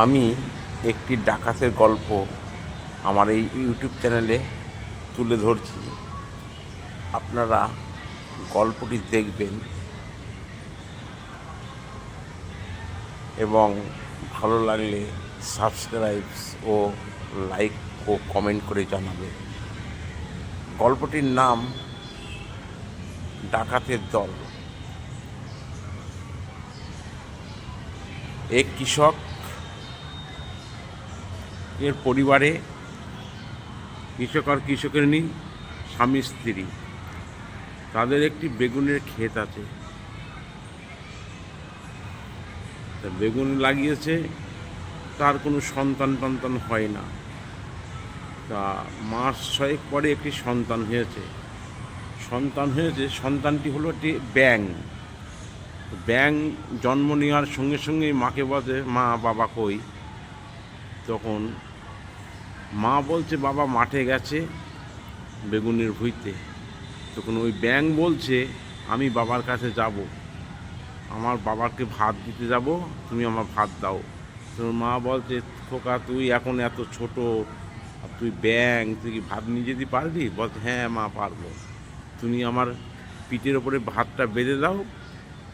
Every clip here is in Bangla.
আমি একটি ডাকাতের গল্প আমার এই ইউটিউব চ্যানেলে তুলে ধরছি। আপনারা গল্পটি দেখবেন এবং ভালো লাগলে সাবস্ক্রাইব ও লাইক ও কমেন্ট করে জানাবেন। গল্পটির নাম ডাকাতের দল। এক কৃষক এর পরিবারে কৃষক আর কৃষকেরই স্বামী স্ত্রী, তাদের একটি বেগুনের ক্ষেত আছে। তা বেগুন লাগিয়েছে, তার কোনো সন্তান হয় না। তা মাস 6 পরে একটি সন্তান হয়েছে। সন্তানটি হলো একটি ব্যাঙ। ব্যাঙ জন্ম নেওয়ার সঙ্গে সঙ্গেই মাকে বলে, মা বাবা কই? তখন মা বলছে বাবা মাঠে গেছে বেগুনের ভুঁইতে। তখন ওই ব্যাঙ বলছে আমি বাবার কাছে যাব, আমার বাবাকে ভাত দিতে যাব, তুমি আমার ভাত দাও। তোর মা বলছে খোকা তুই এখন এত ছোট, আর তুই ব্যাঙ, তুই কি ভাত নিয়ে যেতে পারবি? বলছে হ্যাঁ মা পারবো, তুমি আমার পিঠের ওপরে ভাতটা বেঁধে দাও,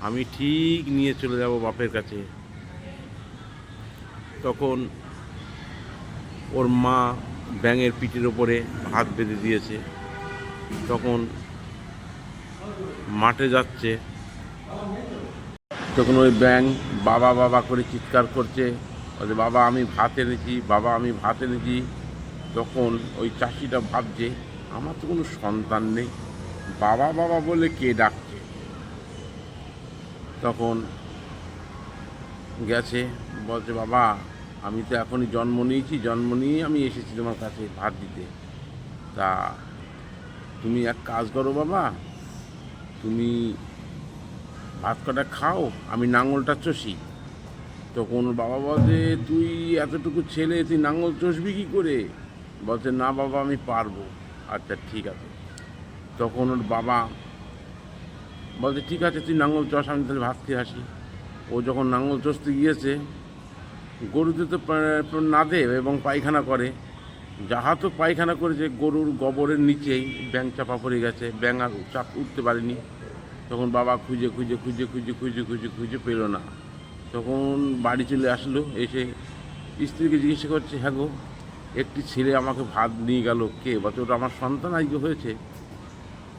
আমি ঠিক নিয়ে চলে যাব বাপের কাছে। তখন ওর মা ব্যাঙের পিঠের ওপরে ভাত বেঁধে দিয়েছে। তখন মাঠে যাচ্ছে, তখন ওই ব্যাঙ বাবা বাবা করে চিৎকার করছে, বলছে বাবা আমি ভাত এনেছি, বাবা আমি ভাত এনেছি। তখন ওই চাষিটা ভাবছে আমার তো কোনো সন্তান নেই, বাবা বাবা বলে কে ডাকছে। তখন গেছে, বলছে বাবা আমি তো এখনই জন্ম নিয়েছি, জন্ম নিয়েই আমি এসেছি তোমার কাছে ভাত দিতে। তা তুমি এক কাজ করো বাবা, তুমি ভাত কটা খাও, আমি লাঙলটা চষি। তখন বাবা বলছে তুই এতটুকু ছেলে, তুই লাঙল চষবি কী করে? বলছে না বাবা আমি পারবো। আচ্ছা ঠিক আছে। তখন ওর বাবা বলছে ঠিক আছে তুই লাঙল চষ, আমি তাহলে ভাত খেয়ে আসি। ও যখন লাঙল চষতে গিয়েছে, গরুতে তো নাদে এবং পায়খানা করে, যাহা তো পায়খানা করেছে গরুর গোবরের নিচেই ব্যাঙ চাপা পড়ে গেছে, ব্যাঙ আর চাপ উঠতে পারেনি। তখন বাবা খুঁজে খুঁজে খুঁজে খুঁজে খুঁজে খুঁজে খুঁজে পেল না। তখন বাড়ি চলে আসলো, এসে স্ত্রীকে জিজ্ঞাসা করছে হ্যাঁ গো, একটি ছেলে আমাকে ভাত নিয়ে গেল, কে? বলছে ওটা আমার সন্তান আজকে হয়েছে।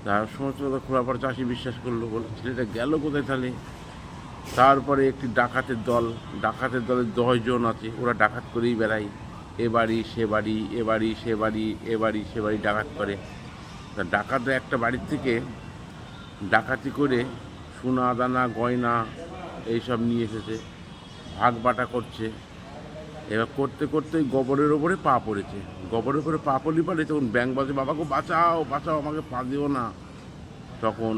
তার সমস্ত কথা খোলার পর চাষি বিশ্বাস করলো, বলে ছেলেটা গেল কোথায় তাহলে? তারপরে একটি ডাকাতের দলের 10 জন আছে, ওরা ডাকাত করেই বেড়ায়, এ বাড়ি সে বাড়ি, এ বাড়ি সে বাড়ি, এ বাড়ি সে বাড়ি ডাকাত করে। তা ডাকাতরা একটা বাড়ির থেকে ডাকাতি করে সোনা দানা গয়না এইসব নিয়ে এসেছে, ভাগ বাটা করছে। এবার করতে করতে গোবরের ওপরে পা পড়েছে। গোবরের ওপরে পা পড়লি পারে, তখন ব্যাঙ বলছে বাবাকে বাঁচাও বাঁচাও, আমাকে পা দিও না। তখন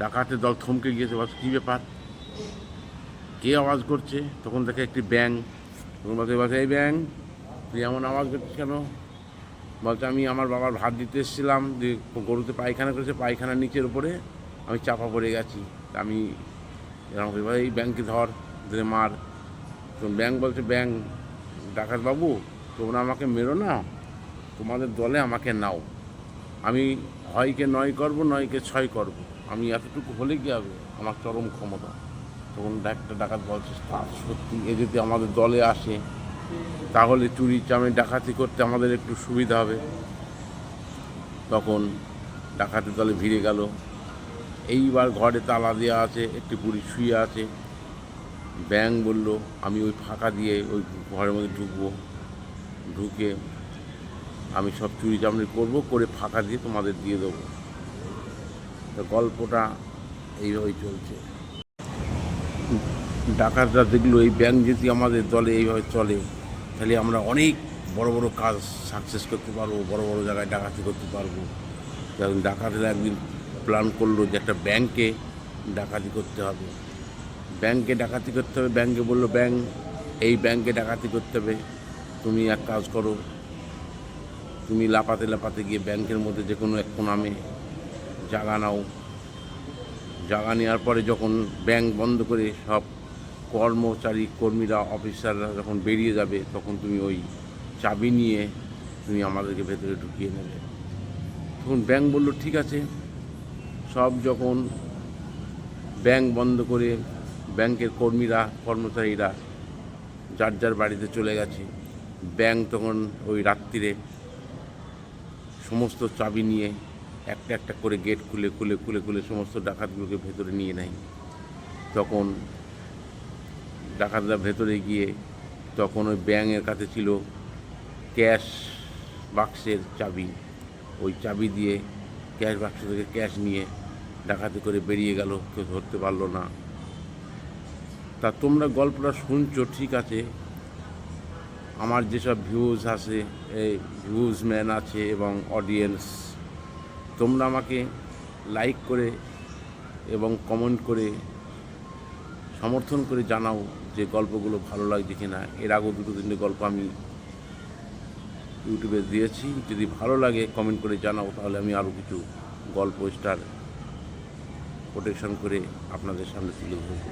ডাকাতের দল থমকে গিয়েছে, বলছে কী ব্যাপার, কে আওয়াজ করছে? তখন দেখে একটি ব্যাঙ। তখন বলছে এই ব্যাঙ তুই এমন আওয়াজ করছিস কেন? বলছে আমি আমার বাবার ভাত দিতে এসেছিলাম, যে গরুতে পায়খানা করেছে, পায়খানার নিচের উপরে আমি চাপা পড়ে গেছি, আমি এরকম এবার এই ব্যাঙকে ধর, ধরে মার। তো ব্যাঙ বলছে ব্যাঙ ডাকাতবাবু তোমরা আমাকে মেরো না, তোমাদের দলে আমাকে নাও, আমি হয়কে 9 করবো, 9কে 6 করবো, আমি এতটুকু হলে কী হবে, আমার চরম ক্ষমতা। তখন একটা ডাকাত বলছে তা সত্যি, এ যদি আমাদের দলে আসে তাহলে চুরি চামে ডাকাতি করতে আমাদের একটু সুবিধা হবে। তখন ডাকাতের দলে ভিড়ে গেল। এইবার ঘরে তালা দেওয়া আছে, একটি বুড়ি শুয়ে আছে। ব্যাঙ বলল আমি ওই ফাঁকা দিয়ে ওই ঘরের মধ্যে ঢুকবো, ঢুকে আমি সব চুরি চামড়ি করবো, করে ফাঁকা দিয়ে তোমাদের দিয়ে দেবো। তো গল্পটা এইভাবেই চলছে। ডাকাতরা দেখলো এই ব্যাঙ যদি আমাদের দলে এইভাবে চলে, তাহলে আমরা অনেক বড় বড় কাজ সাকসেস করতে পারবো, বড় বড় জায়গায় ডাকাতি করতে পারবো। কারণ ডাকাতরা একদিন প্ল্যান করলো যে একটা ব্যাংকে ডাকাতি করতে হবে, ব্যাংকে ডাকাতি করতে হবে। ব্যাংকে বললো ব্যাঙ এই ব্যাংকে ডাকাতি করতে হবে, তুমি এক কাজ করো, তুমি লাপাতে লাপাতে গিয়ে ব্যাংকের মধ্যে যে কোনো এক কোণামে জায়গা নাও, জায়গা নেওয়ার পরে যখন ব্যাংক বন্ধ করে সব কর্মীরা অফিসাররা যখন বেরিয়ে যাবে তখন তুমি ওই চাবি নিয়ে তুমি আমাদেরকে ভেতরে ঢুকিয়ে নেবে। তখন ব্যাংক বলল ঠিক আছে। সব যখন ব্যাংক বন্ধ করে ব্যাংকের কর্মচারীরা যার যার বাড়িতে চলে গেছে, ব্যাংক তখন ওই রাত্রিরে সমস্ত চাবি নিয়ে একটা একটা করে গেট খুলে খুলে খুলে খুলে সমস্ত ডাকাতগুলোকে ভেতরে নিয়ে নেয়। তখন ডাকাতরা ভেতরে গিয়ে তখন ওই ব্যাংকের কাছে ছিল ক্যাশ বাক্সের চাবি। ওই চাবি দিয়ে ক্যাশ বাক্স থেকে ক্যাশ নিয়ে ডাকাতি করে বেরিয়ে গেল, কেউ ধরতে পারলো না। তা তোমরা গল্পটা শুনছো ঠিক আছে, আমার যেসব ভিউজ আছে, এই ভিউজম্যান আছে এবং অডিয়েন্স, তোমরা আমাকে লাইক করে এবং কমেন্ট করে সমর্থন করে জানাও যে গল্পগুলো ভালো লাগছে কিনা। এর আগেও 2-3টে গল্প আমি ইউটিউবে দিয়েছি, যদি ভালো লাগে কমেন্ট করে জানাও, তাহলে আমি আরও কিছু গল্প স্টার প্রোটেকশন করে আপনাদের সামনে তুলে ধরব।